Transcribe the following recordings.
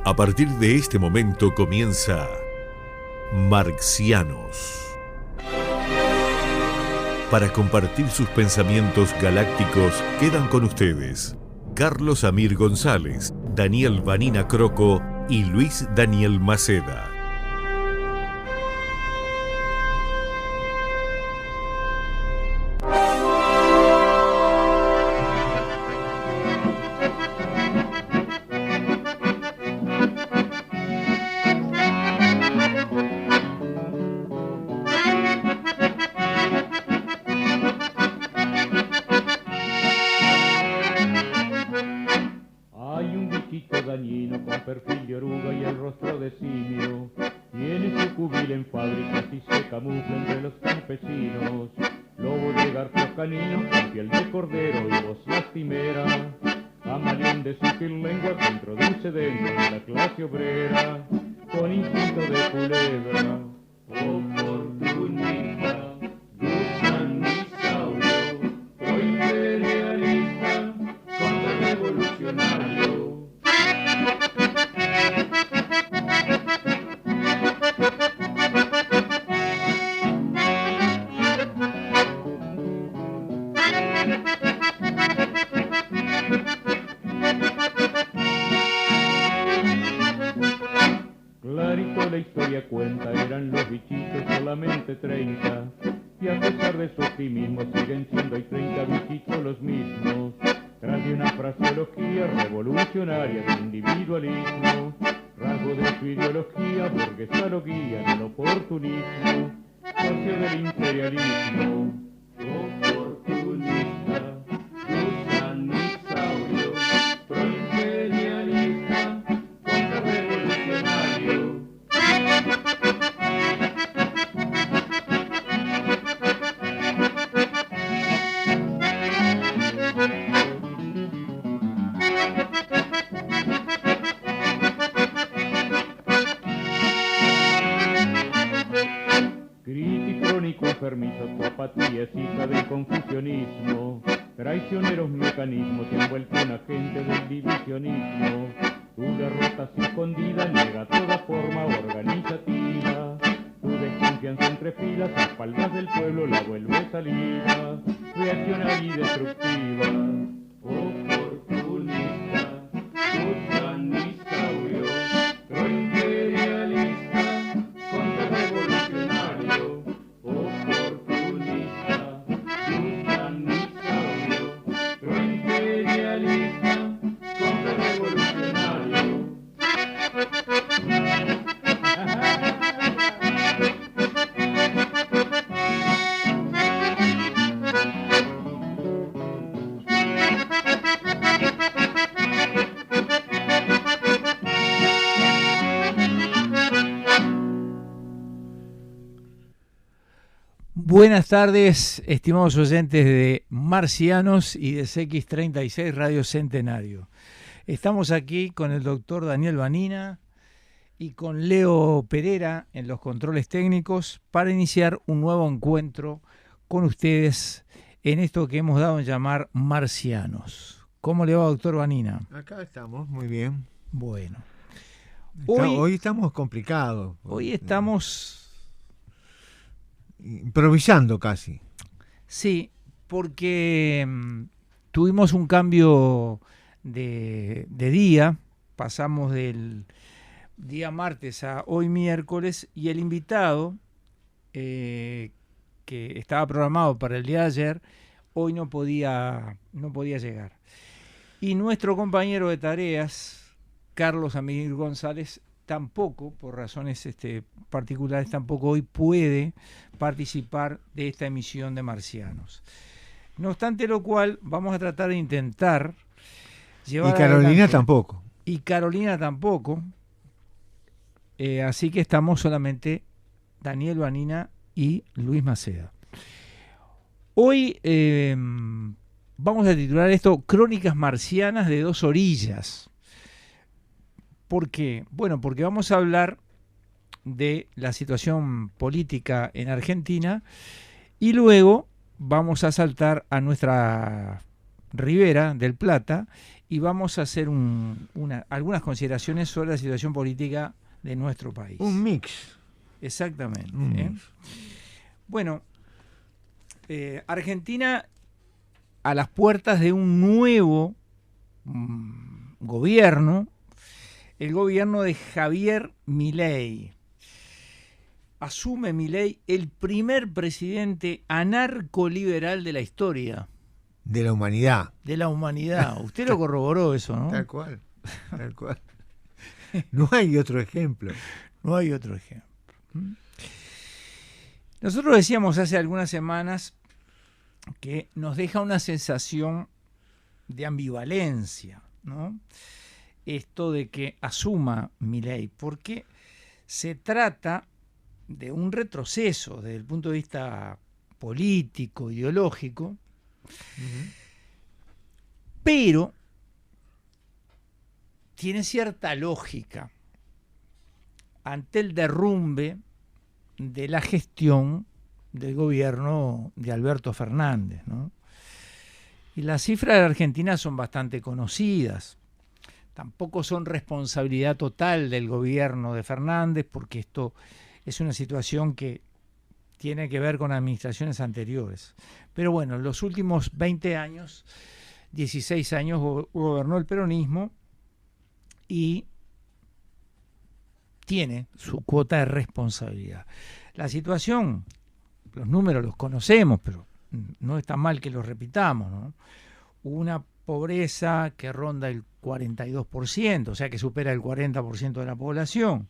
A partir de este momento comienza Marcianos. Para compartir sus pensamientos galácticos quedan con ustedes Carlos Amir González, Daniel Vanina Croco y Luis Daniel Maceda. Buenas tardes, estimados oyentes de Marcianos y de CX36 Radio Centenario. Estamos aquí con el doctor Daniel Vanina y con Leo Pereira en los controles técnicos para iniciar un nuevo encuentro con ustedes en esto que hemos dado en llamar Marcianos. ¿Cómo le va, doctor Vanina? Acá estamos, muy bien. Bueno. Hoy estamos complicados. Hoy estamos improvisando casi. Sí, porque tuvimos un cambio de día, pasamos del día martes a hoy miércoles, y el invitado que estaba programado para el día de ayer, hoy no podía llegar. Y nuestro compañero de tareas, Carlos Amir González, tampoco, por razones particulares, tampoco hoy puede participar de esta emisión de Marcianos. No obstante lo cual, vamos a tratar de intentar llevar Y Carolina adelante. tampoco. Y Carolina tampoco. Así que estamos solamente Daniel Vanina y Luis Maceda. Hoy vamos a titular esto Crónicas Marcianas de dos orillas. ¿Por qué? Bueno, porque vamos a hablar de la situación política en Argentina y luego vamos a saltar a nuestra ribera del Plata y vamos a hacer algunas consideraciones sobre la situación política de nuestro país. Un mix. Exactamente. Bueno, Argentina a las puertas de un nuevo gobierno, el gobierno de Javier Milei. Asume Milei el primer presidente anarcoliberal de la historia. De la humanidad. De la humanidad. Usted lo corroboró eso, ¿no? Tal cual. No hay otro ejemplo. No hay otro ejemplo. Nosotros decíamos hace algunas semanas que nos deja una sensación de ambivalencia, ¿no? Esto de que asuma Milei, porque se trata de un retroceso desde el punto de vista político, ideológico, pero tiene cierta lógica ante el derrumbe de la gestión del gobierno de Alberto Fernández, ¿no? Y las cifras de Argentina son bastante conocidas. Tampoco son responsabilidad total del gobierno de Fernández, porque esto es una situación que tiene que ver con administraciones anteriores. Pero bueno, en los últimos 20 años, 16 años gobernó el peronismo y tiene su cuota de responsabilidad. La situación, los números los conocemos, pero no está mal que los repitamos, ¿no? Una pobreza que ronda el 42%, o sea que supera el 40% de la población.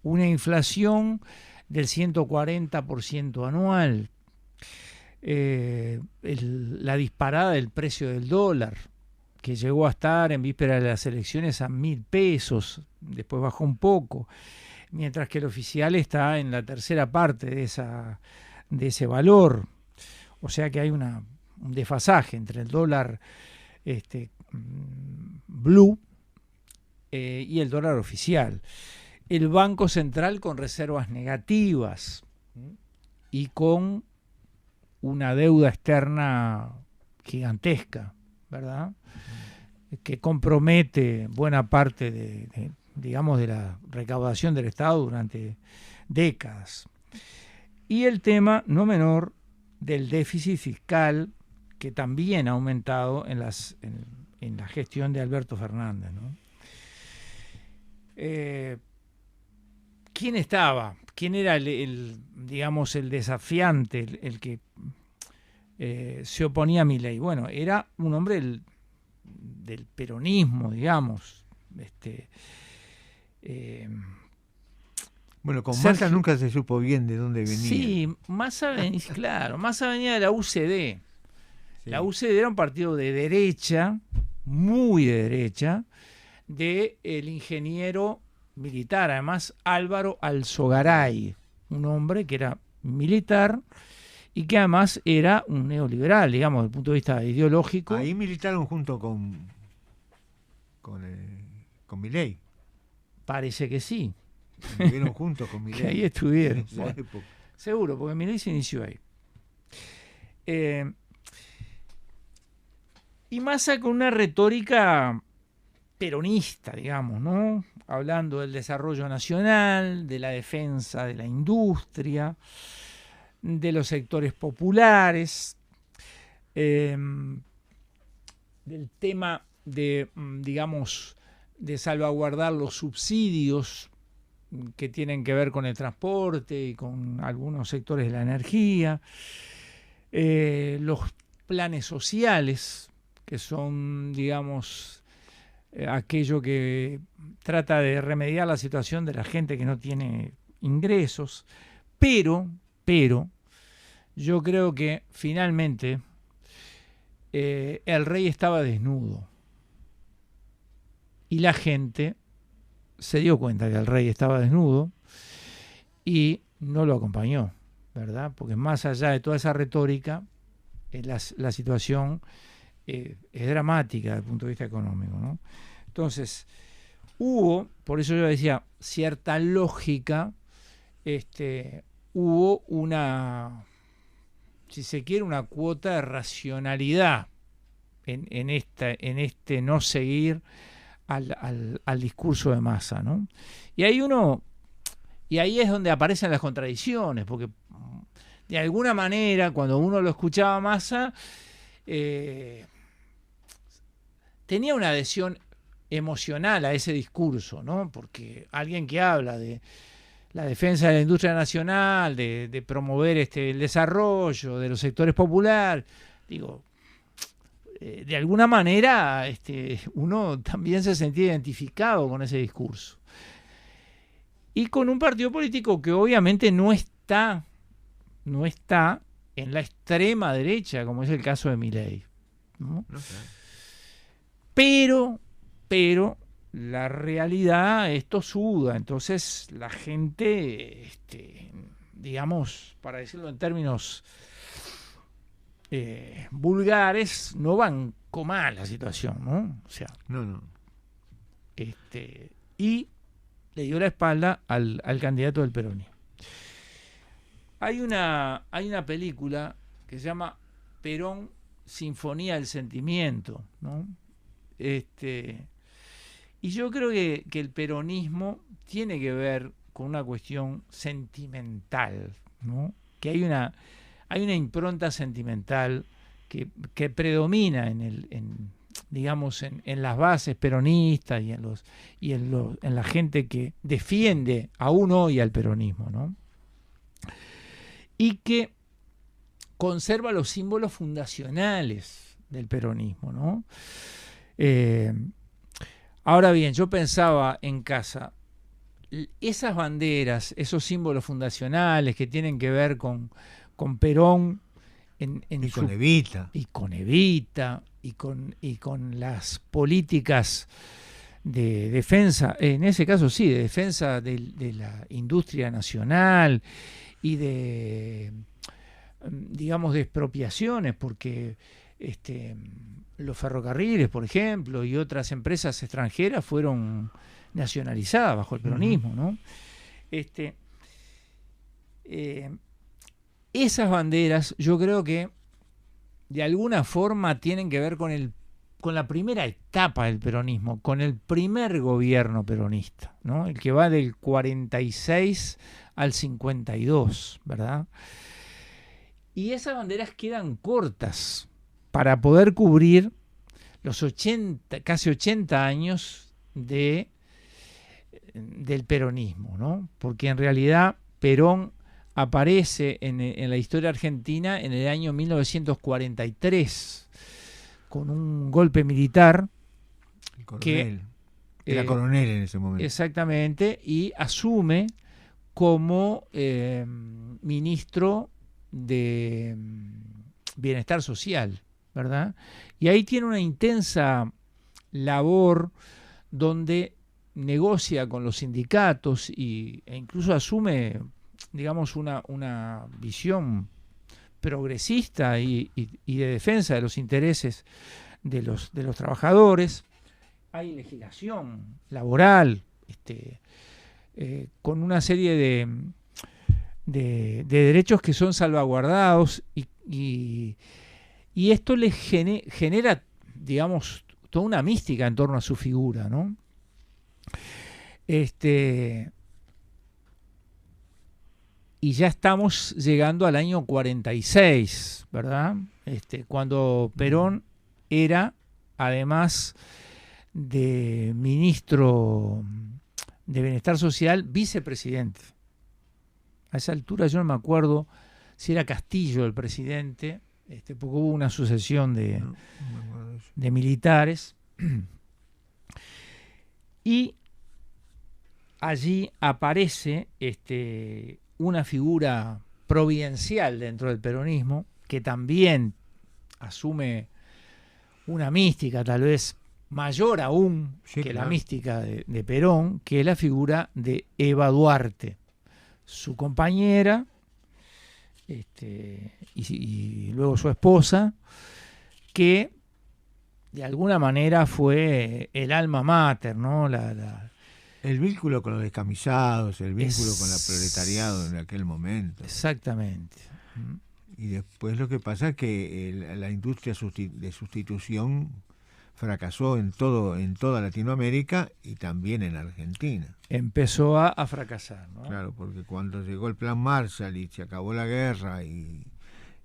Una inflación del 140% anual. La disparada del precio del dólar, que llegó a estar en víspera de las elecciones a 1.000 pesos, después bajó un poco, mientras que el oficial está en la tercera parte de ese valor. O sea que hay un desfasaje entre el dólar blue y el dólar oficial. El Banco Central con reservas negativas y con una deuda externa gigantesca, ¿verdad? Que compromete buena parte de la recaudación del Estado durante décadas. Y el tema no menor del déficit fiscal, que también ha aumentado en la gestión de Alberto Fernández, ¿no? ¿Quién estaba? ¿Quién era el desafiante, el que se oponía a Milei? Bueno, era un hombre del peronismo, digamos. Bueno, con Massa nunca se supo bien de dónde venía. Sí, Massa venía de la UCD. Sí. La UCD era un partido de derecha, muy de derecha, del ingeniero militar, además Álvaro Alzogaray, un hombre que era militar y que además era un neoliberal, digamos, desde el punto de vista ideológico. Ahí militaron junto con Milei. Parece que sí. Estuvieron juntos con Milei. Que ahí estuvieron. Bueno, seguro, porque Milei se inició ahí. Y Massa con una retórica peronista, digamos, ¿no? Hablando del desarrollo nacional, de la defensa de la industria, de los sectores populares, del tema de salvaguardar los subsidios que tienen que ver con el transporte y con algunos sectores de la energía, los planes sociales, que son, aquello que trata de remediar la situación de la gente que no tiene ingresos, pero yo creo que finalmente el rey estaba desnudo y la gente se dio cuenta que el rey estaba desnudo y no lo acompañó, ¿verdad? Porque más allá de toda esa retórica, la situación es dramática desde el punto de vista económico, ¿no? Entonces, hubo, por eso yo decía, cierta lógica, hubo una, si se quiere, una cuota de racionalidad en este no seguir al discurso de Massa, ¿no? Y ahí es donde aparecen las contradicciones, porque de alguna manera cuando uno lo escuchaba a Massa, tenía una adhesión emocional a ese discurso, ¿no? Porque alguien que habla de la defensa de la industria nacional, de promover el desarrollo de los sectores populares, digo, de alguna manera uno también se sentía identificado con ese discurso. Y con un partido político que obviamente no está en la extrema derecha, como es el caso de Milei, ¿no? No sé. Pero la realidad es tosuda, entonces la gente, digamos, para decirlo en términos vulgares, no bancó mal la situación, ¿no? O sea, No. y le dio la espalda al candidato del peronismo. Hay una película que se llama Perón, Sinfonía del Sentimiento, ¿no? Y yo creo que el peronismo tiene que ver con una cuestión sentimental, ¿no? Que hay una impronta sentimental que predomina en las bases peronistas y en la gente que defiende aún hoy al peronismo, ¿no? Y que conserva los símbolos fundacionales del peronismo, ¿no? Ahora bien, yo pensaba en casa, esas banderas, esos símbolos fundacionales que tienen que ver con Perón Con Evita. y con Evita y con las políticas de defensa, en ese caso sí, de defensa de la industria nacional y de, digamos, de expropiaciones, porque los ferrocarriles, por ejemplo, y otras empresas extranjeras fueron nacionalizadas bajo el peronismo, ¿no? Esas banderas yo creo que de alguna forma tienen que ver con la primera etapa del peronismo, con el primer gobierno peronista, ¿no? El que va del 46 al 52, ¿verdad? Y esas banderas quedan cortas para poder cubrir los casi 80 años del peronismo, ¿no? Porque en realidad Perón aparece en la historia argentina en el año 1943 con un golpe militar que era coronel en ese momento. Exactamente, y asume como ministro de Bienestar Social, ¿verdad? Y ahí tiene una intensa labor donde negocia con los sindicatos e incluso asume, digamos, una visión progresista y de defensa de los intereses de los trabajadores. Hay legislación laboral, con una serie de derechos que son salvaguardados y esto le genera, digamos, toda una mística en torno a su figura, ¿no? Y ya estamos llegando al año 46, ¿verdad? Cuando Perón era, además de ministro de Bienestar Social, vicepresidente. A esa altura yo no me acuerdo si era Castillo el presidente, porque hubo una sucesión de militares. Y allí aparece una figura providencial dentro del peronismo que también asume una mística tal vez mayor aún que la mística de Perón, que es la figura de Eva Duarte, su compañera y luego su esposa, que de alguna manera fue el alma mater, ¿no? El vínculo con los descamisados, el vínculo con el proletariado en aquel momento. Exactamente. Y después lo que pasa es que la industria de sustitución fracasó en toda Latinoamérica y también en Argentina. Empezó a fracasar, ¿no? Claro, porque cuando llegó el Plan Marshall y se acabó la guerra y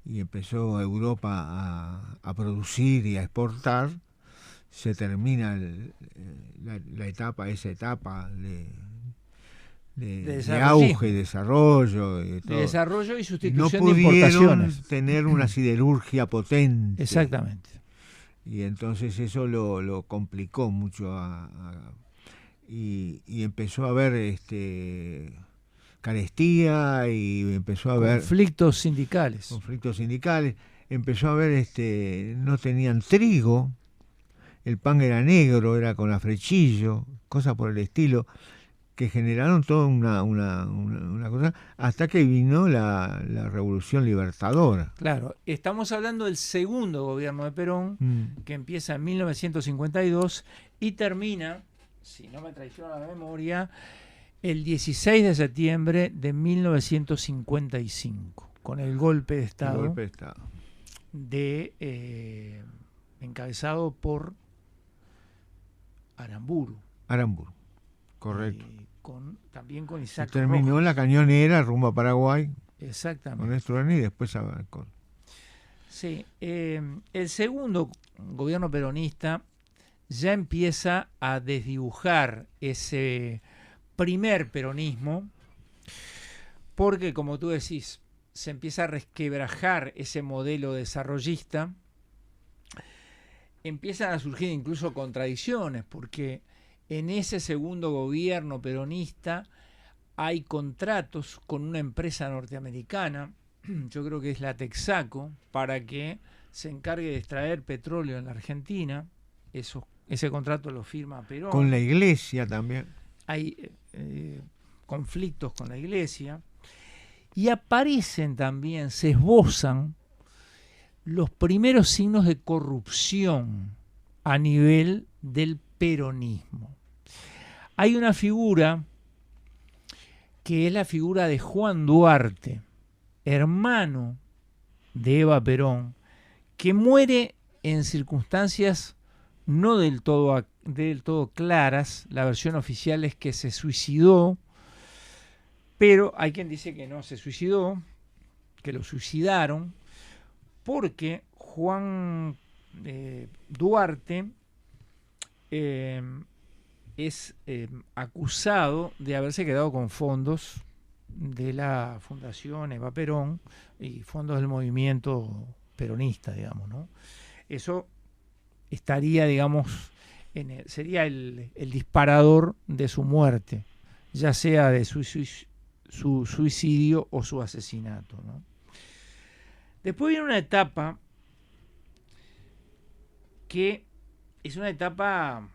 empezó Europa a producir y a exportar, se termina esa etapa de auge, desarrollo. De desarrollo y sustitución no de importaciones. pudieron tener una siderurgia potente. Exactamente. Y entonces eso lo complicó mucho y empezó a haber carestía y empezó a haber conflictos sindicales. Empezó a haber no tenían trigo, el pan era negro, era con afrechillo, cosas por el estilo, que generaron toda una cosa, hasta que vino la Revolución Libertadora. Claro, estamos hablando del segundo gobierno de Perón, que empieza en 1952 y termina, si no me traiciona la memoria, el 16 de septiembre de 1955, con el golpe de Estado, encabezado por Aramburu. Correcto. También con Isaac terminó Rojas. la cañonera rumbo a Paraguay. Exactamente. Con Estruján y después a Balcón. Sí, el segundo gobierno peronista ya empieza a desdibujar ese primer peronismo, porque como tú decís, se empieza a resquebrajar ese modelo desarrollista, empiezan a surgir incluso contradicciones, porque en ese segundo gobierno peronista hay contratos con una empresa norteamericana, yo creo que es la Texaco, para que se encargue de extraer petróleo en la Argentina. Ese contrato lo firma Perón. Con la iglesia también. Hay conflictos con la iglesia. Y aparecen también, se esbozan los primeros signos de corrupción a nivel del peronismo. Hay una figura que es la figura de Juan Duarte, hermano de Eva Perón, que muere en circunstancias no del todo claras. La versión oficial es que se suicidó, pero hay quien dice que no se suicidó, que lo suicidaron, porque Juan Duarte es acusado de haberse quedado con fondos de la Fundación Eva Perón y fondos del movimiento peronista, digamos, ¿no? Eso estaría, digamos, sería el disparador de su muerte, ya sea de su suicidio o su asesinato, ¿no? Después viene una etapa que es una etapa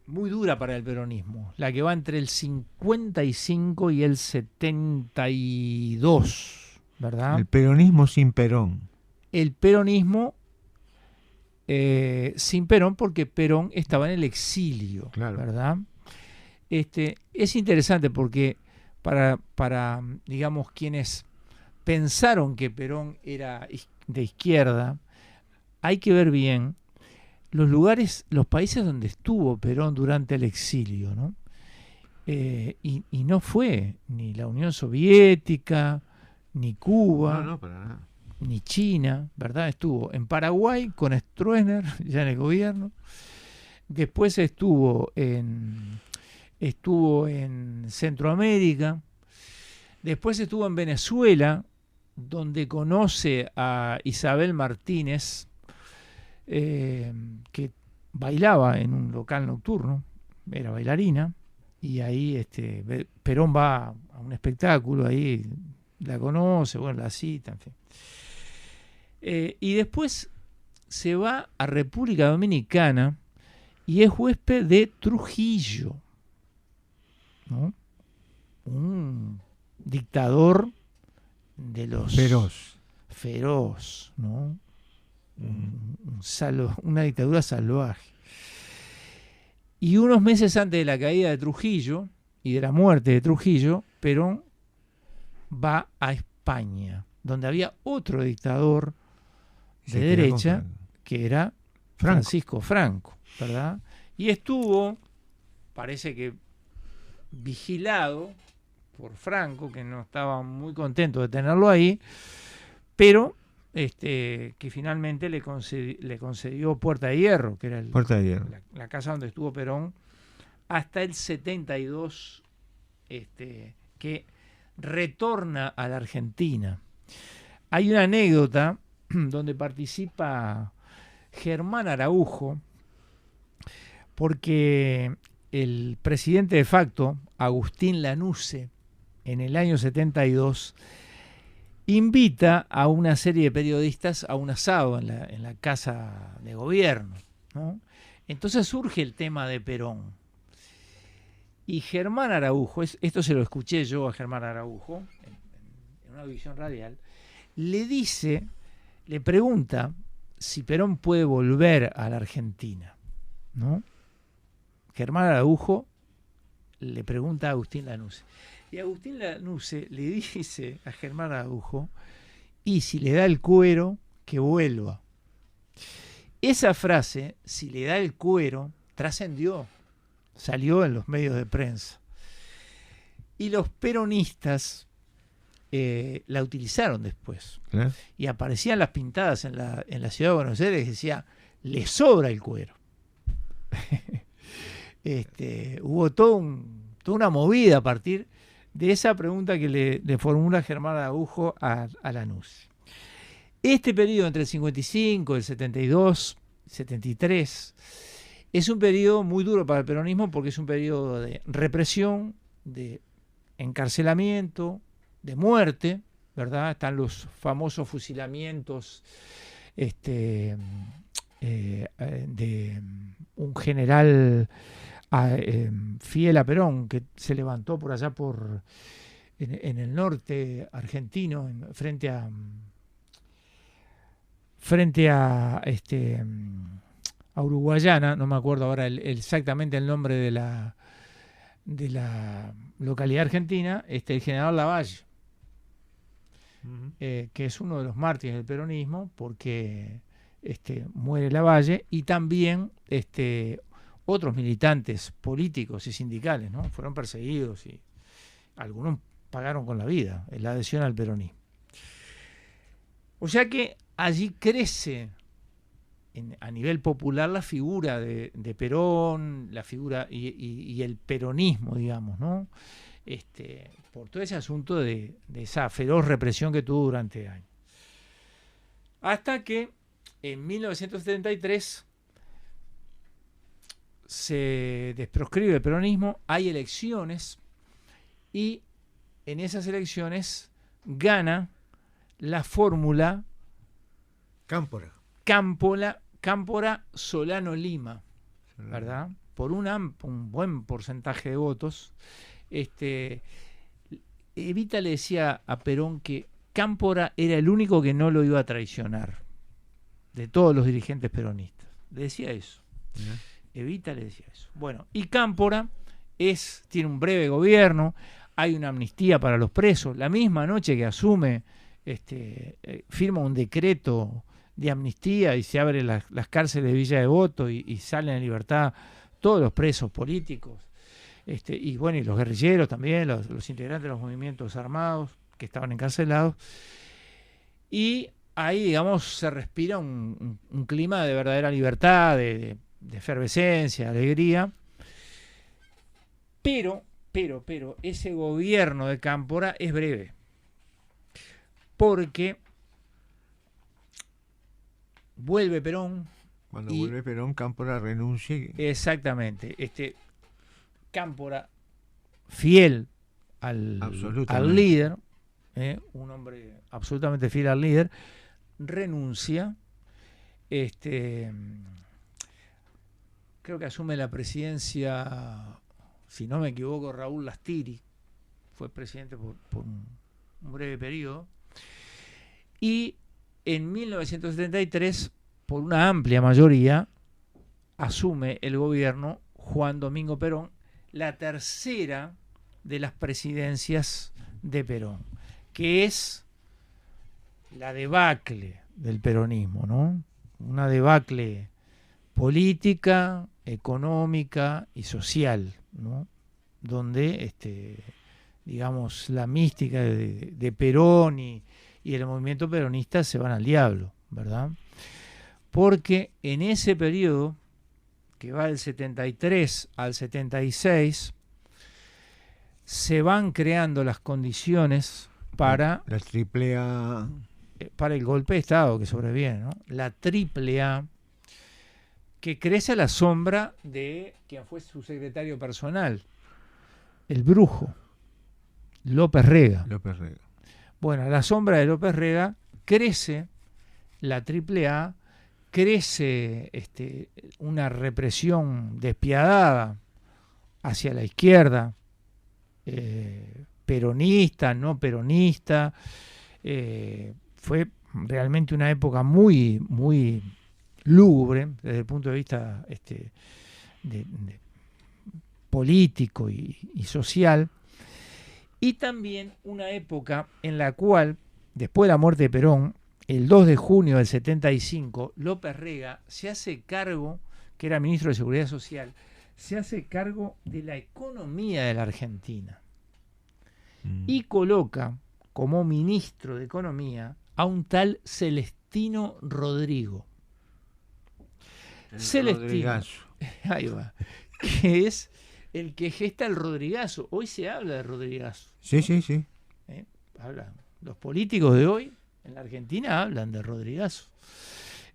muy dura para el peronismo, la que va entre el 55 y el 72, ¿verdad? El peronismo sin Perón. El peronismo sin Perón, porque Perón estaba en el exilio, claro, ¿verdad? Es interesante porque para digamos, quienes pensaron que Perón era de izquierda, hay que ver bien los países donde estuvo Perón durante el exilio, ¿no? Y no fue ni la Unión Soviética, ni Cuba, para nada, ni China, ¿verdad? Estuvo en Paraguay con Stroessner, ya en el gobierno. Después estuvo en Centroamérica. Después estuvo en Venezuela, donde conoce a Isabel Martínez, que bailaba en un local nocturno, era bailarina, y ahí Perón va a un espectáculo, ahí la conoce, bueno, la cita, en fin. Y después se va a República Dominicana y es huésped de Trujillo, ¿no? Un dictador de los feroz, ¿no? Una dictadura salvaje. Y unos meses antes de la caída de Trujillo y de la muerte de Trujillo, Perón va a España donde había otro dictador de Se quedó derecha, con que era Francisco Franco, ¿verdad? Y estuvo, parece que vigilado por Franco, que no estaba muy contento de tenerlo ahí, pero que finalmente le concedió Puerta de Hierro, que era Puerta de Hierro. la casa donde estuvo Perón, hasta el 72, que retorna a la Argentina. Hay una anécdota donde participa Germán Araujo, porque el presidente de facto, Agustín Lanusse, en el año 72, invita a una serie de periodistas a un asado en la casa de gobierno, ¿no? Entonces surge el tema de Perón. Y Germán Araujo, esto se lo escuché yo a Germán Araujo, en una audición radial, le pregunta si Perón puede volver a la Argentina, ¿no? Germán Araujo le pregunta a Agustín Lanusse. Y Agustín Lanusse le dice a Germán Araujo, y si le da el cuero, que vuelva. Esa frase, si le da el cuero, trascendió, salió en los medios de prensa. Y los peronistas la utilizaron después. ¿Eh? Y aparecían las pintadas en la ciudad de Buenos Aires que decía, le sobra el cuero. Hubo toda una movida a partir de esa pregunta que le formula Germán Araujo a Lanusse. Este periodo entre el 55, el 72, 73, es un periodo muy duro para el peronismo porque es un periodo de represión, de encarcelamiento, de muerte, ¿verdad? Están los famosos fusilamientos de un general fiel a Perón, que se levantó por allá en el norte argentino, frente a Uruguayana, no me acuerdo ahora exactamente el nombre de la localidad argentina, el general Lavalle, que es uno de los mártires del peronismo, porque muere Lavalle, y también otros militantes políticos y sindicales, ¿no? Fueron perseguidos y algunos pagaron con la vida la adhesión al peronismo. O sea que allí crece a nivel popular la figura de Perón, la figura y el peronismo, digamos, ¿no? Por todo ese asunto de esa feroz represión que tuvo durante años. Hasta que en 1973 se desproscribe el peronismo, hay elecciones y en esas elecciones gana la fórmula Cámpora Solano Lima, ¿verdad? Por un buen porcentaje de votos. Evita le decía a Perón que Cámpora era el único que no lo iba a traicionar de todos los dirigentes peronistas. Le decía eso. Evita le decía eso. Bueno, y Cámpora tiene un breve gobierno, hay una amnistía para los presos. La misma noche que asume, firma un decreto de amnistía y se abren las cárceles de Villa Devoto y salen en libertad todos los presos políticos. Y bueno, y los guerrilleros también, los integrantes de los movimientos armados que estaban encarcelados. Y ahí, digamos, se respira un clima de verdadera libertad, de efervescencia, de alegría. Pero ese gobierno de Cámpora es breve. Porque vuelve Perón. Cuando vuelve Perón, Cámpora renuncia. Exactamente. Cámpora, fiel al líder, un hombre absolutamente fiel al líder, renuncia. Creo que asume la presidencia, si no me equivoco, Raúl Lastiri, fue presidente por un breve periodo. Y en 1973, por una amplia mayoría, asume el gobierno Juan Domingo Perón, la tercera de las presidencias de Perón, que es la debacle del peronismo, ¿no? Una debacle política, económica y social, ¿no? Donde digamos, la mística de Perón y el movimiento peronista se van al diablo, ¿verdad? Porque en ese periodo, que va del 73 al 76, se van creando las condiciones para la triple A, para el golpe de Estado que sobreviene, ¿no? La triple A, que crece a la sombra de quien fue su secretario personal, el brujo, López Rega. Bueno, a la sombra de López Rega crece la AAA, crece una represión despiadada hacia la izquierda, peronista, no peronista. Fue realmente una época muy, muy lúgubre desde el punto de vista de político y social. Y también una época en la cual, después de la muerte de Perón, el 2 de junio del 75, López Rega se hace cargo, que era ministro de Seguridad Social, se hace cargo de la economía de la Argentina. Y coloca como ministro de Economía a un tal Celestino Rodrigo. Celestino, ahí va, que es el que gesta el Rodrigazo. Hoy se habla de Rodrigazo. Sí, ¿no? Sí. Los políticos de hoy en la Argentina hablan de Rodrigazo.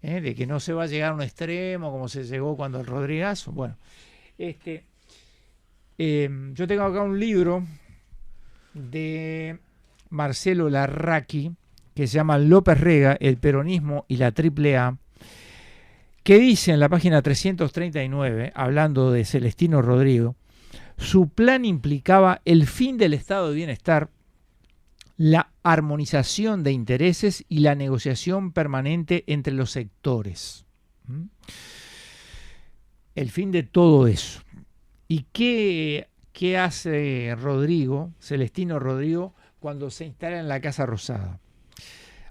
De que no se va a llegar a un extremo como se llegó cuando el Rodrigazo. Bueno, yo tengo acá un libro de Marcelo Larraqui que se llama López Rega, el peronismo y la AAA, que dice en la página 339, hablando de Celestino Rodrigo, su plan implicaba el fin del estado de bienestar, la armonización de intereses y la negociación permanente entre los sectores. El fin de todo eso. ¿Y qué hace Celestino Rodrigo, cuando se instala en la Casa Rosada?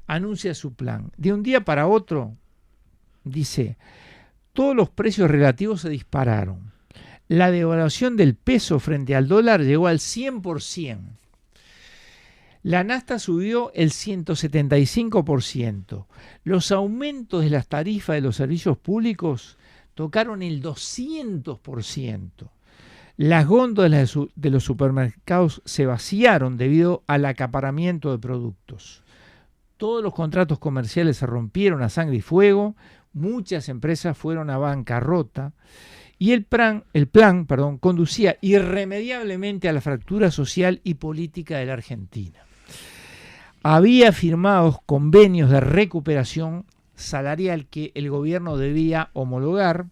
Anuncia su plan. De un día para otro, dice, todos los precios relativos se dispararon. La devaluación del peso frente al dólar llegó al 100%. La nafta subió el 175%. Los aumentos de las tarifas de los servicios públicos tocaron el 200%. Las góndolas de los supermercados se vaciaron debido al acaparamiento de productos. Todos los contratos comerciales se rompieron a sangre y fuego. Muchas empresas fueron a bancarrota. Y el plan, conducía irremediablemente a la fractura social y política de la Argentina. Había firmado convenios de recuperación salarial que el gobierno debía homologar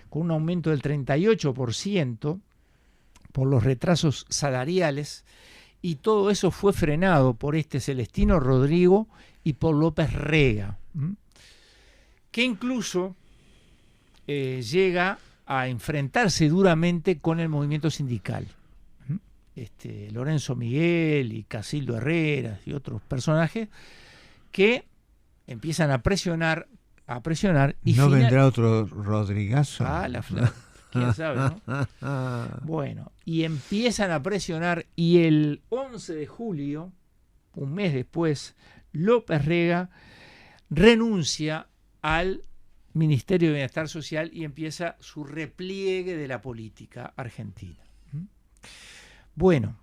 con un aumento del 38% por los retrasos salariales, y todo eso fue frenado por Celestino Rodrigo y por López Rega, que incluso llega a enfrentarse duramente con el movimiento sindical. Lorenzo Miguel y Casildo Herrera y otros personajes que empiezan a presionar y ¿no vendrá otro Rodrigazo? quién sabe, ¿no? Bueno, y empiezan a presionar, y el 11 de julio, un mes después, López Rega renuncia al Ministerio de Bienestar Social y empieza su repliegue de la política argentina. Bueno,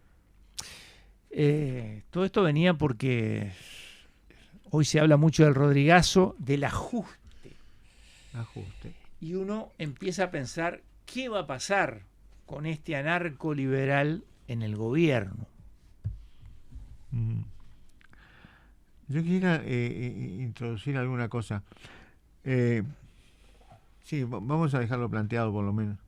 todo esto venía porque hoy se habla mucho del Rodrigazo, del ajuste. Y uno empieza a pensar qué va a pasar con este anarcoliberal en el gobierno. Yo quisiera introducir alguna cosa. Sí, vamos a dejarlo planteado por lo menos.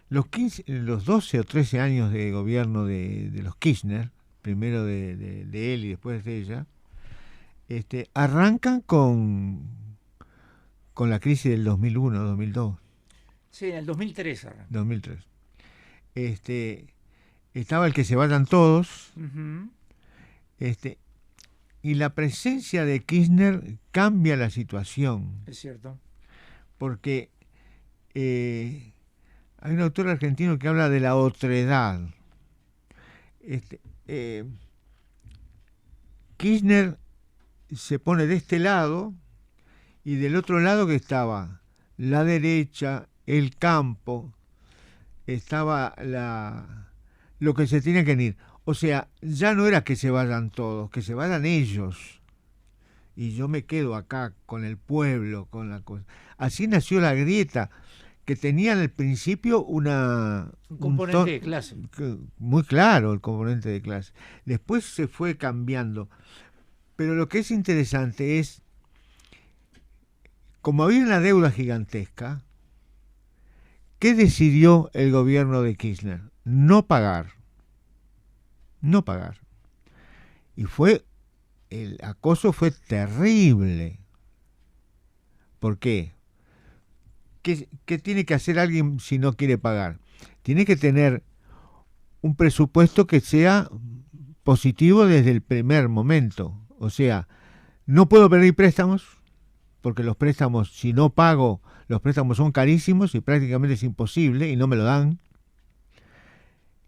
Los 12 o 13 años de gobierno de los Kirchner, primero de él y después de ella, arrancan con la crisis del 2001-2002. Sí, en el 2003 arrancó. 2003. Estaba el que se vayan todos. Y la presencia de Kirchner cambia la situación. Es cierto. Porque hay un autor argentino que habla de la otredad. Kirchner se pone de este lado y del otro lado que estaba la derecha, el campo, estaba lo que se tenía que ir. O sea, ya no era que se vayan todos, que se vayan ellos. Y yo me quedo acá con el pueblo, con la cosa. Así nació la grieta, que tenía al principio un componente de clase. Muy claro el componente de clase. Después se fue cambiando. Pero lo que es interesante es, como había una deuda gigantesca, ¿qué decidió el gobierno de Kirchner? No pagar. No pagar. Y el acoso fue terrible. ¿Por qué? ¿Qué tiene que hacer alguien si no quiere pagar? Tiene que tener un presupuesto que sea positivo desde el primer momento. O sea, no puedo pedir préstamos, porque los préstamos, si no pago, los préstamos son carísimos y prácticamente es imposible y no me lo dan.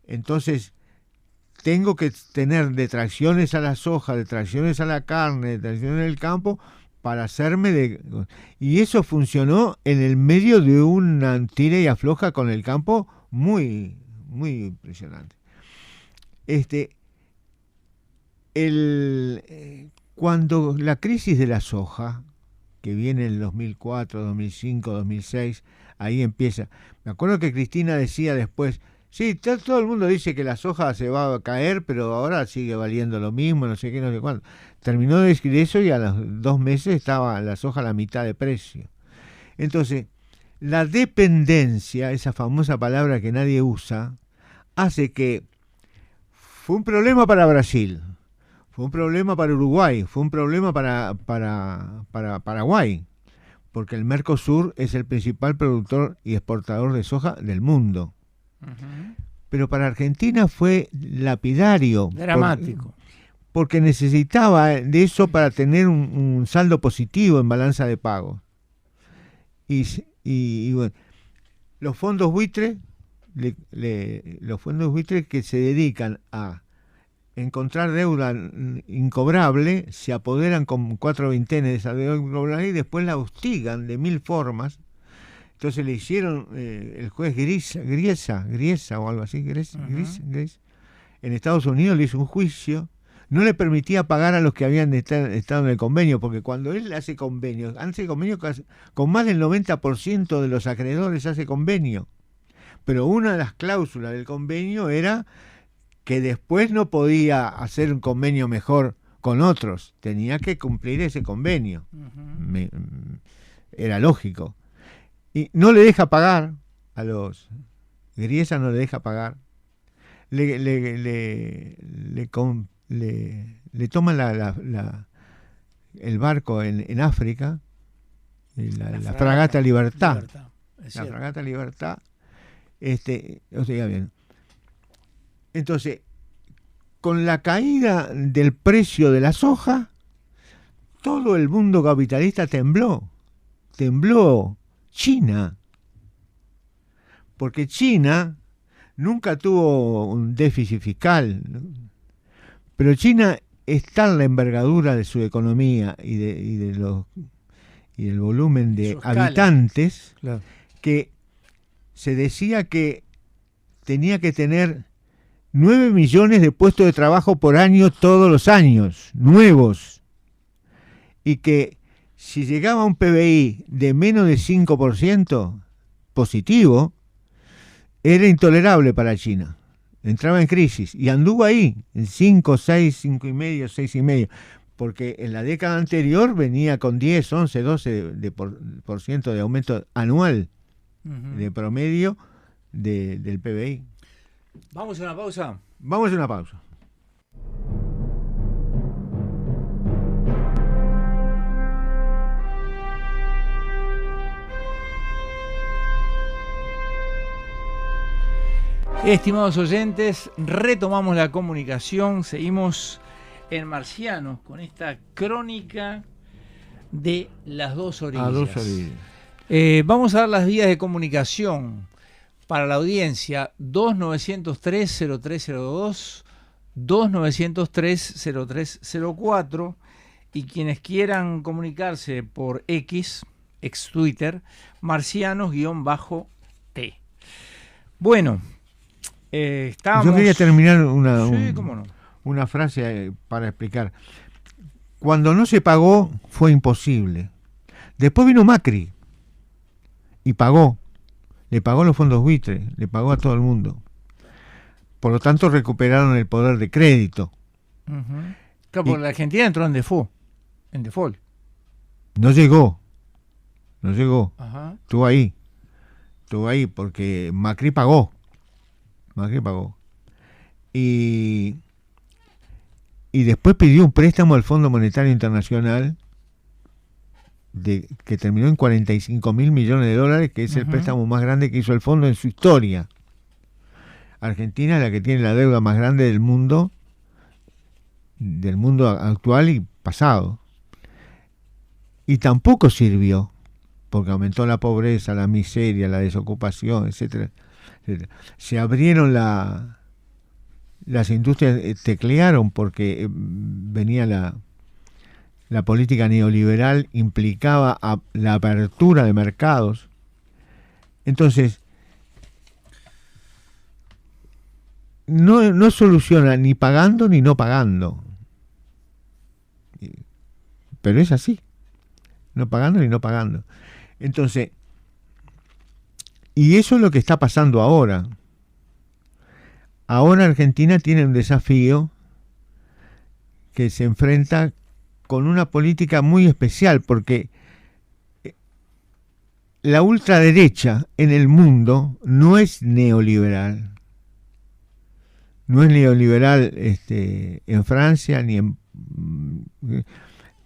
Entonces, tengo que tener detracciones a la soja, detracciones a la carne, detracciones del campo para hacerme de... Y eso funcionó en el medio de una tira y afloja con el campo muy, muy impresionante. Cuando la crisis de la soja, que viene en el 2004, 2005, 2006, ahí empieza. Me acuerdo que Cristina decía después, sí, todo el mundo dice que la soja se va a caer, pero ahora sigue valiendo lo mismo, no sé qué, no sé cuándo. Terminó de decir eso y a los 2 meses estaba la soja a la mitad de precio. Entonces, la dependencia, esa famosa palabra que nadie usa, hace que fue un problema para Brasil, fue un problema para Uruguay, fue un problema para Paraguay, porque el Mercosur es el principal productor y exportador de soja del mundo. Uh-huh. Pero para Argentina fue lapidario. Dramático. Porque necesitaba de eso para tener un saldo positivo en balanza de pagos. Y bueno, los fondos buitres, los fondos buitres que se dedican a encontrar deuda incobrable, se apoderan con 4 veintenes de esa deuda incobrable y después la hostigan de 1000 formas. Entonces le hicieron, el juez Griesa o algo así, Griesa, en Estados Unidos le hizo un juicio, no le permitía pagar a los que habían estado en el convenio, porque cuando él hace convenio con más del 90% de los acreedores hace convenio. Pero una de las cláusulas del convenio era que después no podía hacer un convenio mejor con otros, tenía que cumplir ese convenio. Uh-huh. Era lógico. Y no le deja pagar a los... Griesa no le deja pagar. Le toman el barco en África, la fragata Libertad. La fragata Libertad. O sea, bien. Entonces, con la caída del precio de la soja, todo el mundo capitalista tembló. Tembló China. Porque China nunca tuvo un déficit fiscal, ¿no? Pero China está en la envergadura de su economía y del volumen de habitantes, claro, que se decía que tenía que tener 9 millones de puestos de trabajo por año todos los años, nuevos, y que si llegaba a un PBI de menos de 5% positivo, era intolerable para China. Entraba en crisis y anduvo ahí, en 5, 6, 5,5, 6,5, porque en la década anterior venía con 10, 11, 12% de aumento anual, uh-huh, de promedio del PBI. ¿Vamos a una pausa? Vamos a una pausa. Estimados oyentes, retomamos la comunicación, seguimos en Marcianos con esta crónica de las dos orillas. A dos orillas. Vamos a dar las vías de comunicación para la audiencia: 2903-0302, 2903-0304, y quienes quieran comunicarse por ex Twitter, marcianos-t. Bueno, estábamos... Yo quería terminar Sí, cómo no. una frase para explicar. Cuando no se pagó fue imposible. Después vino Macri y pagó. Le pagó los fondos buitres, le pagó a todo el mundo. Por lo tanto recuperaron el poder de crédito. Uh-huh. Claro, porque la Argentina entró en default. No llegó. Ajá. Estuvo ahí porque Macri pagó. Y después pidió un préstamo al Fondo Monetario Internacional que terminó en $45.000 millones, que es el préstamo más grande que hizo el fondo en su historia. Argentina es la que tiene la deuda más grande del mundo actual y pasado. Y tampoco sirvió, porque aumentó la pobreza, la miseria, la desocupación, etcétera, etcétera. Se abrieron las industrias, teclearon porque venía la política neoliberal, implicaba la apertura de mercados. Entonces, no soluciona ni pagando ni no pagando. Pero es así. No pagando ni no pagando. Entonces, y eso es lo que está pasando ahora. Ahora Argentina tiene un desafío que se enfrenta con una política muy especial, porque la ultraderecha en el mundo no es neoliberal. No es neoliberal en Francia, ni en...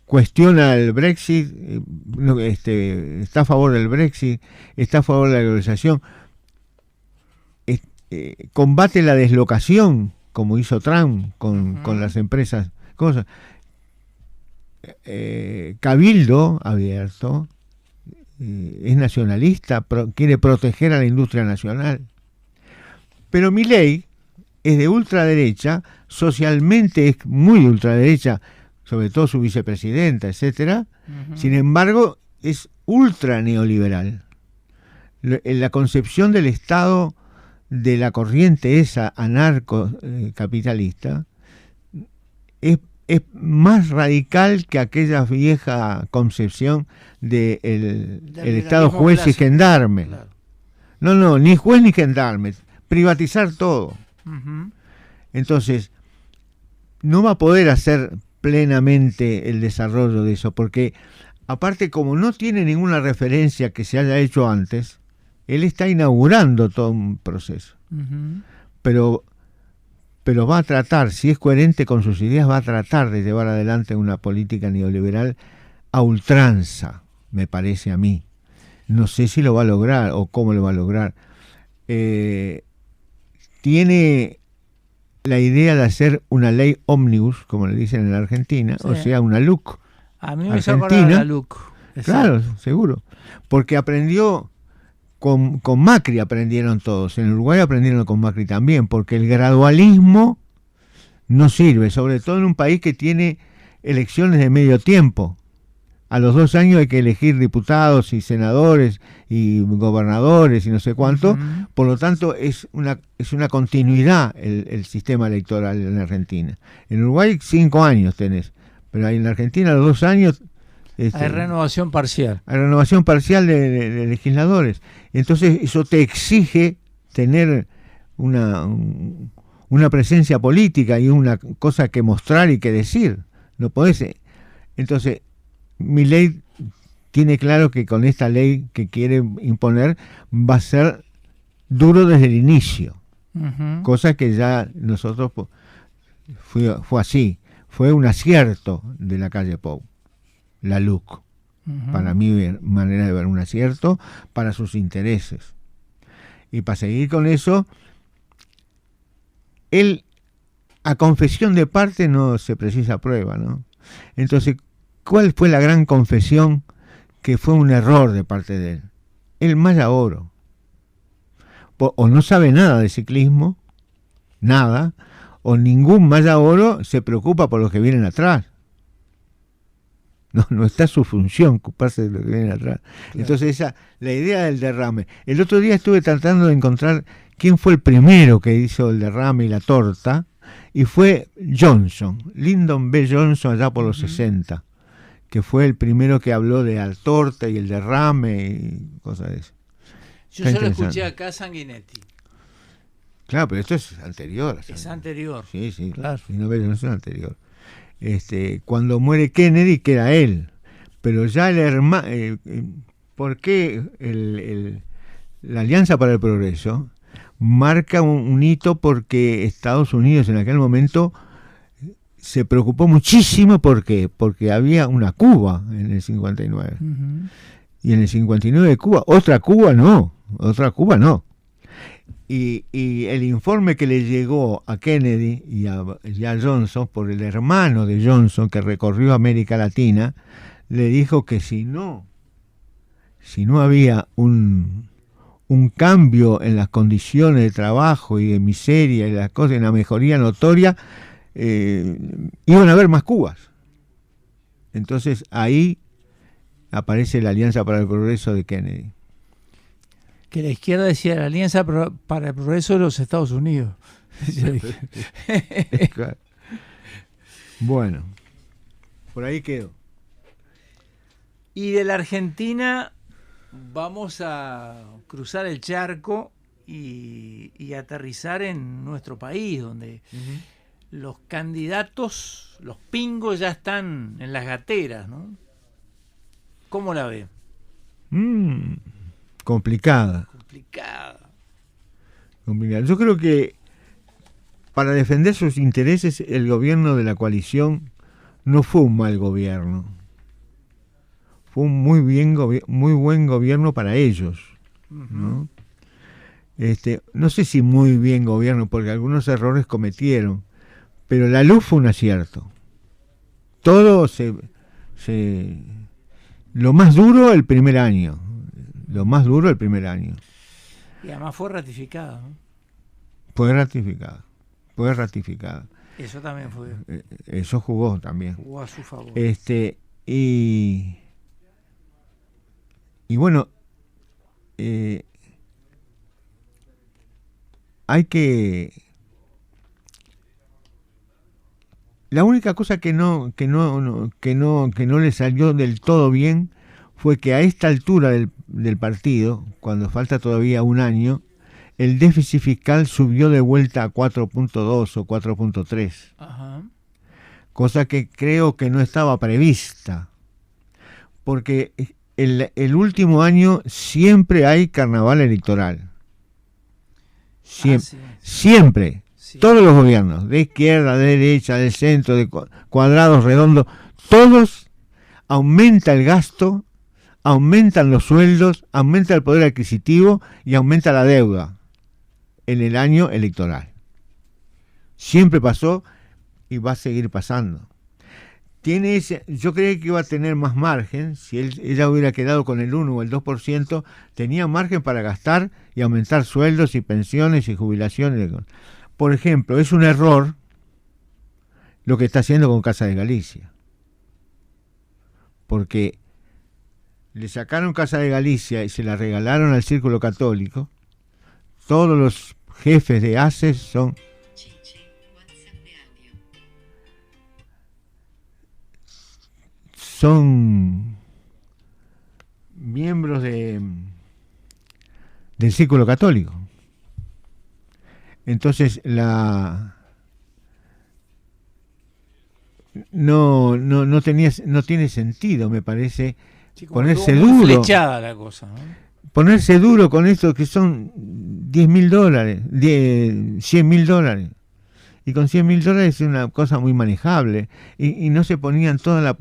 cuestiona el Brexit, está a favor del Brexit, está a favor de la globalización, combate la deslocación, como hizo Trump con las empresas, cosas. Cabildo abierto, es nacionalista, quiere proteger a la industria nacional. Pero Milei es de ultraderecha, socialmente es muy de ultraderecha, sobre todo su vicepresidenta, etcétera. Sin embargo, es ultra neoliberal. La concepción del Estado, de la corriente esa anarcocapitalista, es más radical que aquella vieja concepción del el Estado juez clásico y gendarme. Claro. No, ni juez ni gendarme, privatizar todo. Entonces, no va a poder hacer plenamente el desarrollo de eso, porque aparte, como no tiene ninguna referencia que se haya hecho antes, él está inaugurando todo un proceso. Pero va a tratar, si es coherente con sus ideas, va a tratar de llevar adelante una política neoliberal a ultranza, me parece a mí. No sé si lo va a lograr o cómo lo va a lograr. Tiene la idea de hacer una ley ómnibus, como le dicen en la Argentina, sí. O sea, una LUC. A mí me hizo acordar la LUC. Claro, seguro. Porque aprendió, con Macri aprendieron todos, en Uruguay aprendieron con Macri también, porque el gradualismo no sirve, sobre todo en un país que tiene elecciones de medio tiempo. A los 2 años hay que elegir diputados y senadores y gobernadores y no sé cuánto. Por lo tanto, es una continuidad el sistema electoral en Argentina. En Uruguay 5 años tenés, pero en Argentina a los 2 años... hay renovación parcial. Hay renovación parcial de legisladores. Entonces eso te exige tener una presencia política y una cosa que mostrar y que decir. No podés... Entonces... Milei tiene claro que con esta ley que quiere imponer va a ser duro desde el inicio, cosa que ya nosotros fue así, fue un acierto de la calle Pou, la LUC, para mi manera de ver, un acierto para sus intereses. Y para seguir con eso, él a confesión de parte no se precisa prueba, ¿no? Entonces, ¿cuál fue la gran confesión que fue un error de parte de él? El Maya Oro. O no sabe nada de ciclismo, nada, o ningún Maya Oro se preocupa por los que vienen atrás. No está su función ocuparse de lo que viene atrás. Claro. Entonces la idea del derrame. El otro día estuve tratando de encontrar quién fue el primero que hizo el derrame y la torta, y fue Johnson, Lyndon B. Johnson, allá por los 60, que fue el primero que habló de la torta y el derrame y cosas de eso. Yo solo escuché acá a Sanguinetti. Claro, pero esto es anterior. Es anterior. Sí, claro. Lyndon B. Johnson es anterior. Cuando muere Kennedy queda él, pero ya el hermano, ¿por qué la Alianza para el Progreso marca un hito? Porque Estados Unidos en aquel momento se preocupó muchísimo porque había una Cuba en el 59 y en el 59 Cuba, otra Cuba no. Y el informe que le llegó a Kennedy y a Johnson por el hermano de Johnson que recorrió América Latina, le dijo que si no había un cambio en las condiciones de trabajo y de miseria y las cosas, en la mejoría notoria, iban a haber más Cubas. Entonces ahí aparece la Alianza para el Progreso de Kennedy. Que la izquierda decía la Alianza para el Progreso de los Estados Unidos. Bueno, por ahí quedó. Y de la Argentina vamos a cruzar el charco y aterrizar en nuestro país, donde los candidatos, los pingos ya están en las gateras, ¿no? ¿Cómo la ve? Complicada. Yo creo que para defender sus intereses el gobierno de la coalición no fue un mal gobierno. Fue un muy buen gobierno para ellos, ¿no? No sé si muy bien gobierno, porque algunos errores cometieron, pero la luz fue un acierto. Todo lo más duro el primer año. Y además fue ratificada, ¿no? Fue ratificada. Eso también fue. Eso jugó también. Jugó a su favor. Y bueno, hay que... La única cosa que no le salió del todo bien fue que a esta altura del partido, cuando falta todavía un año, el déficit fiscal subió de vuelta a 4.2 o 4.3. Ajá. Cosa que creo que no estaba prevista, porque el último año siempre hay carnaval electoral. Siempre. Sí. Todos los gobiernos, de izquierda, de derecha, de centro, de cuadrados, redondos, todos aumenta el gasto, aumentan los sueldos, aumenta el poder adquisitivo y aumenta la deuda en el año electoral. Siempre pasó y va a seguir pasando. Yo creí que iba a tener más margen, si ella hubiera quedado con el 1 o el 2%, tenía margen para gastar y aumentar sueldos y pensiones y jubilaciones. Por ejemplo, es un error lo que está haciendo con Casa de Galicia, porque le sacaron Casa de Galicia y se la regalaron al Círculo Católico. Todos los jefes de ACES son miembros del Círculo Católico. Entonces no tiene sentido, me parece, sí, ponerse duro. Flechada la cosa, ¿no? Ponerse duro con esto que son $10.000, $100.000. Y con $100.000 es una cosa muy manejable. Y no se ponían toda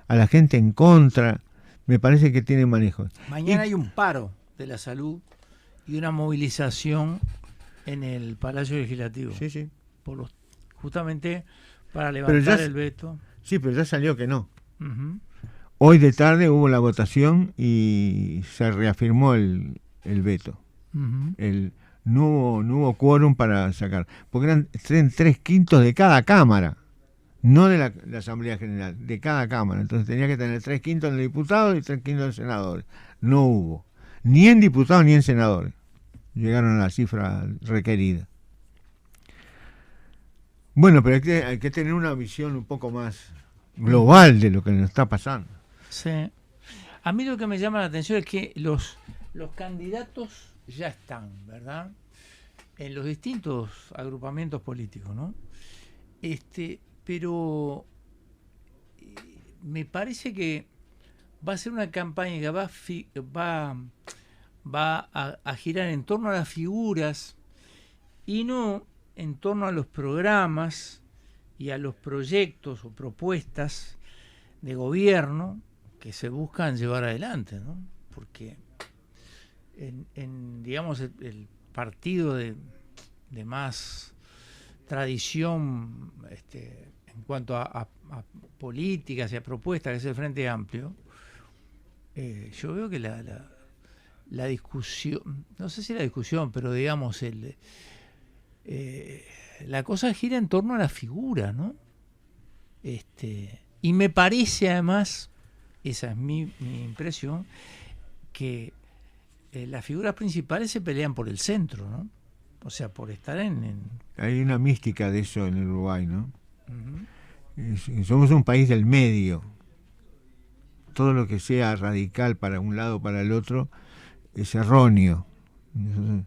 a la gente en contra. Me parece que tiene manejo. Mañana hay un paro de la salud y una movilización en el Palacio Legislativo. Sí. Por los justamente para levantar el veto. Sí, pero ya salió que no. Uh-huh. Hoy de tarde hubo la votación y se reafirmó el veto. Uh-huh. No hubo quórum para sacar, porque eran 3/5 de cada cámara, no de la Asamblea General, de cada cámara. Entonces tenía que tener 3/5 en el diputado y 3/5 en senadores. No hubo, ni en diputados ni en senadores. Llegaron a la cifra requerida. Bueno, pero hay que tener una visión un poco más global de lo que nos está pasando. Sí. A mí lo que me llama la atención es que los candidatos ya están, ¿verdad? En los distintos agrupamientos políticos, ¿no? Pero me parece que va a ser una campaña que va a girar en torno a las figuras y no en torno a los programas y a los proyectos o propuestas de gobierno que se buscan llevar adelante, ¿no? Porque digamos, el partido de más tradición en cuanto a políticas y a propuestas, que es el Frente Amplio, yo veo que la discusión, no sé si la discusión, pero digamos, la cosa gira en torno a la figura, ¿no? Y me parece además, esa es mi impresión, que las figuras principales se pelean por el centro, ¿no? O sea, por estar Hay una mística de eso en el Uruguay, ¿no? Uh-huh. Somos un país del medio. Todo lo que sea radical para un lado o para el otro es erróneo. Nosotros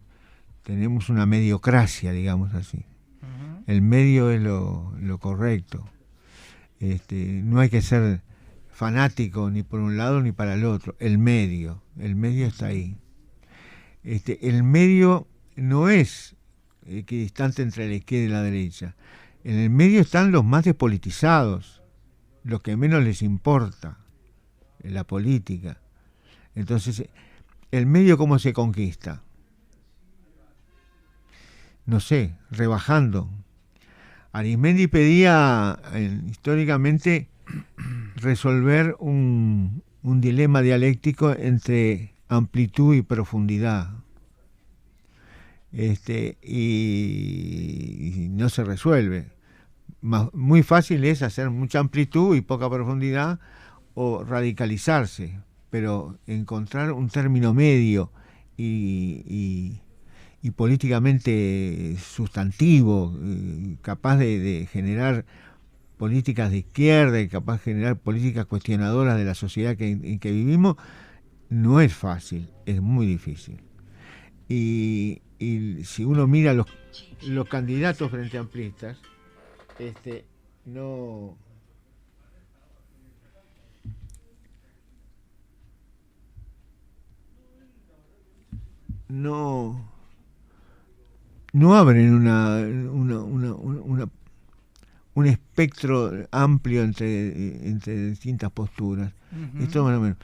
tenemos una mediocracia, digamos así. Uh-huh. El medio es lo correcto. No hay que ser fanático ni por un lado ni para el otro. El medio está ahí. El medio no es equidistante entre la izquierda y la derecha. En el medio están los más despolitizados, los que menos les importa la política. Entonces, ¿el medio cómo se conquista? No sé, rebajando. Arismendi pedía históricamente resolver un dilema dialéctico entre amplitud y profundidad. Y no se resuelve. Muy fácil es hacer mucha amplitud y poca profundidad, o radicalizarse, pero encontrar un término medio y políticamente sustantivo, capaz de generar políticas de izquierda y capaz de generar políticas cuestionadoras de la sociedad en que vivimos, no es fácil, es muy difícil. Y si uno mira los candidatos frente amplistas, no abren un espectro amplio entre distintas posturas. Uh-huh. Esto, bueno,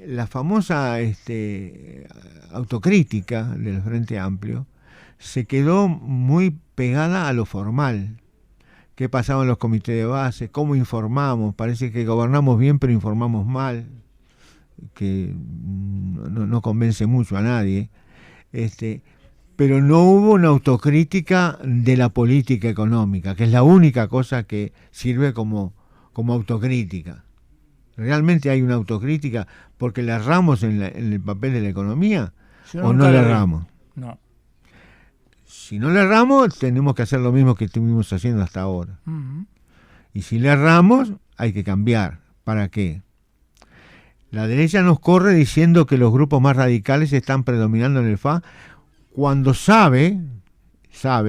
la famosa autocrítica del Frente Amplio se quedó muy pegada a lo formal. ¿Qué pasaba en los comités de base? ¿Cómo informamos? Parece que gobernamos bien pero informamos mal, que no convence mucho a nadie. Pero no hubo una autocrítica de la política económica, que es la única cosa que sirve como autocrítica. ¿Realmente hay una autocrítica porque le erramos en el papel de la economía o no le erramos? No. Si no le erramos, tenemos que hacer lo mismo que estuvimos haciendo hasta ahora. Uh-huh. Y si le erramos, hay que cambiar. ¿Para qué? La derecha nos corre diciendo que los grupos más radicales están predominando en el FA, cuando sabe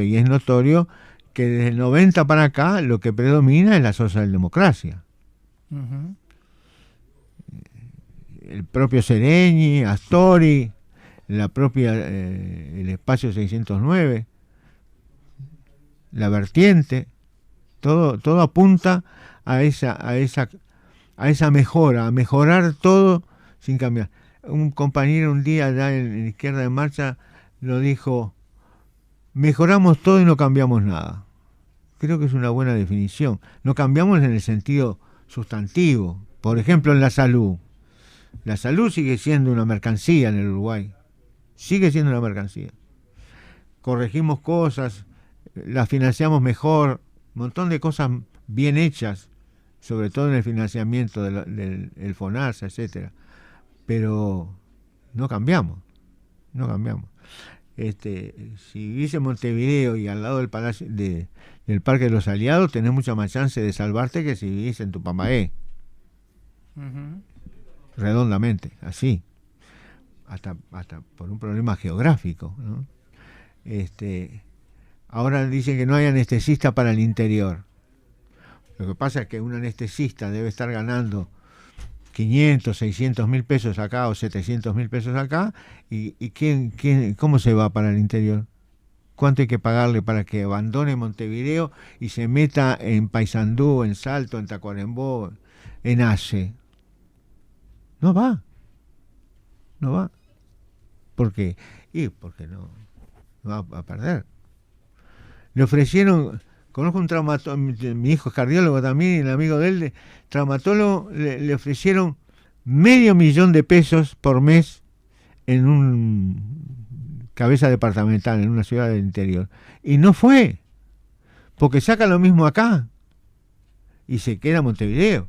y es notorio que desde el 90 para acá lo que predomina es la socialdemocracia. Uh-huh. El propio Sereñi, Astori, la propia el espacio 609, la vertiente, todo apunta a esa mejora, a mejorar todo sin cambiar. Un compañero un día allá en Izquierda en Marcha lo dijo: mejoramos todo y no cambiamos nada. Creo que es una buena definición. No cambiamos en el sentido sustantivo. Por ejemplo, en la salud. La salud sigue siendo una mercancía en el Uruguay. Sigue siendo una mercancía. Corregimos cosas, las financiamos mejor, un montón de cosas bien hechas, sobre todo en el financiamiento del FONASA, etcétera. Pero no cambiamos. Si vivís en Montevideo y al lado del Palacio del Parque de los Aliados, tenés mucha más chance de salvarte que si vivís en Tupamaé. Ujú. Redondamente, así. Hasta por un problema geográfico, ¿no? Ahora dicen que no hay anestesista para el interior. Lo que pasa es que un anestesista debe estar ganando 500, 600 mil pesos acá o 700 mil pesos acá, y ¿cómo se va para el interior? ¿Cuánto hay que pagarle para que abandone Montevideo y se meta en Paysandú, en Salto, en Tacuarembó, en Ace? No va. ¿Por qué? Porque no va a perder. Le ofrecieron, conozco un traumatólogo, mi hijo es cardiólogo también, y el amigo de él, traumatólogo, le ofrecieron $500,000 por mes en un cabeza departamental, en una ciudad del interior. Y no fue, porque saca lo mismo acá y se queda en Montevideo.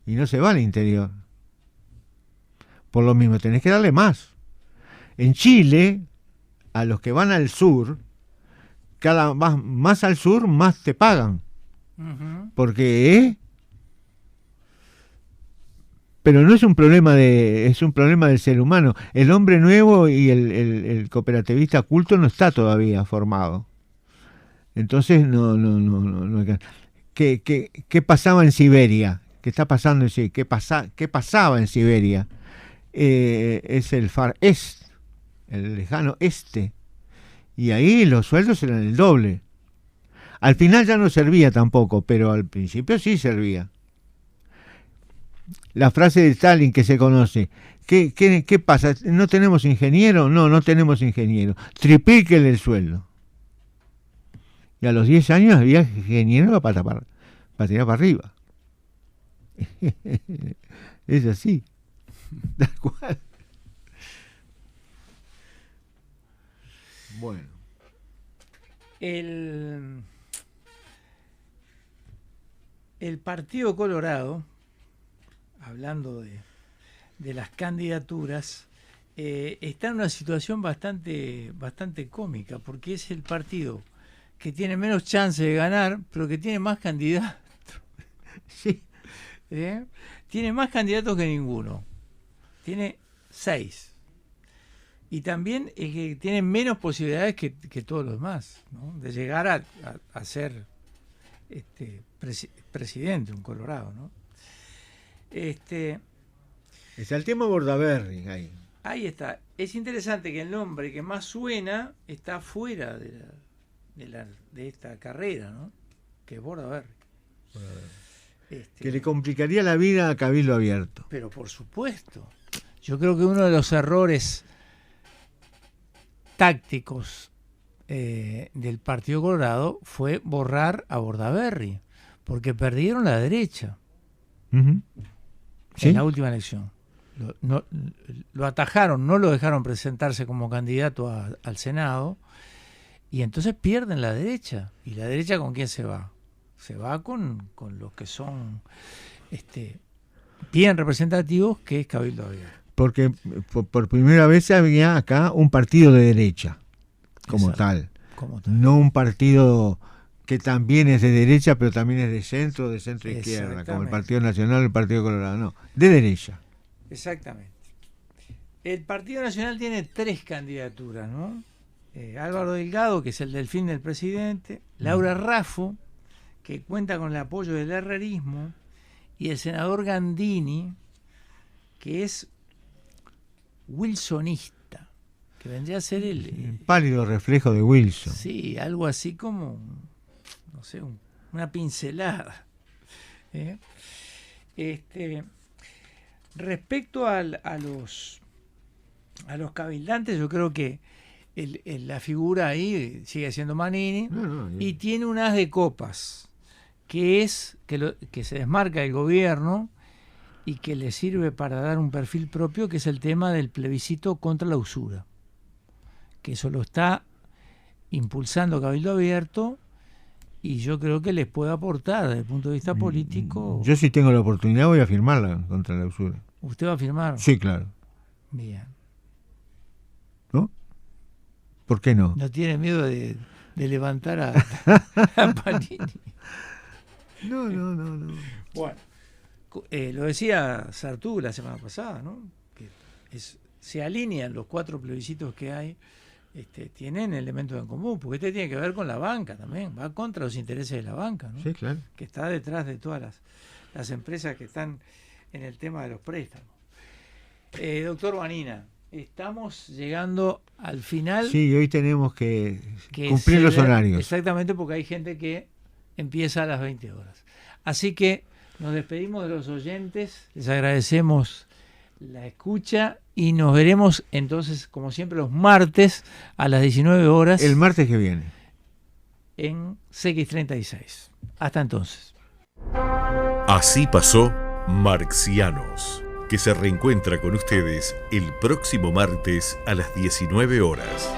Y no se va al interior. Por lo mismo, tenés que darle más. En Chile, a los que van al sur, cada más al sur, más te pagan. Ujú. Porque pero no es un problema es un problema del ser humano. El hombre nuevo y el cooperativista culto no está todavía formado. Entonces no. ¿Qué pasaba en Siberia? ¿Qué está pasando en Siberia? ¿Qué pasaba en Siberia? Es el Far Est, el lejano este. Y ahí los sueldos eran el doble. Al final ya no servía tampoco, pero al principio sí servía. La frase de Stalin que se conoce: ¿Qué pasa? ¿No tenemos ingeniero? No tenemos ingeniero. Triplíquele el sueldo. Y a los 10 años había ingeniero para tirar para arriba. Es así. Tal cual. Bueno. El Partido Colorado, hablando de las candidaturas, está en una situación bastante cómica, porque es el partido que tiene menos chance de ganar, pero que tiene más candidatos. Sí. Tiene más candidatos que ninguno. Tiene 6. Y también es que tiene menos posibilidades que todos los demás, ¿no? De llegar a ser presidente, un Colorado, ¿no? Está el tema Bordaberry ahí. Ahí está. Es interesante que el nombre que más suena está fuera de esta carrera, ¿no? Que es Bordaberry. Que le complicaría la vida a Cabildo Abierto. Pero por supuesto. Yo creo que uno de los errores tácticos del Partido Colorado fue borrar a Bordaberry, porque perdieron la derecha. Uh-huh. ¿Sí? En la última elección. Lo atajaron, no lo dejaron presentarse como candidato al Senado, y entonces pierden la derecha. ¿Y la derecha con quién se va? Se va con los que son bien representativos, que es Cabildo Abierto. Porque por primera vez había acá un partido de derecha, como tal. No un partido que también es de derecha, pero también es de centro izquierda, como el Partido Nacional o el Partido Colorado. No, de derecha. Exactamente. El Partido Nacional tiene 3 candidaturas, ¿no? Álvaro Delgado, que es el delfín del presidente, Laura Raffo, que cuenta con el apoyo del herrerismo, y el senador Gandini, que es wilsonista, que vendría a ser el pálido reflejo de Wilson. Sí, algo así como, no sé, una pincelada. Respecto a los cabildantes, yo creo que la figura ahí sigue siendo Manini, y tiene un as de copas, que es que se desmarca del gobierno y que le sirve para dar un perfil propio, que es el tema del plebiscito contra la usura, que eso lo está impulsando Cabildo Abierto, y yo creo que les puede aportar desde el punto de vista político. Yo, si tengo la oportunidad, voy a firmarla contra la usura. ¿Usted va a firmar? Sí, claro. Bien. ¿No? ¿Por qué no? ¿No tiene miedo de levantar a Panini? No. Bueno, lo decía Sartú la semana pasada, ¿no? Que se alinean los 4 plebiscitos que hay, tienen elementos en común, porque tiene que ver con la banca también, va contra los intereses de la banca, ¿no? Sí, claro. Que está detrás de todas las empresas que están en el tema de los préstamos. Doctor Vanina, estamos llegando al final. Sí, hoy tenemos que cumplir los horarios. Exactamente, porque hay gente que empieza a las 20 horas. Así que nos despedimos de los oyentes, les agradecemos la escucha y nos veremos entonces, como siempre, los martes a las 19 horas. El martes que viene. En CX36. Hasta entonces. Así pasó Marxianos, que se reencuentra con ustedes el próximo martes a las 19 horas.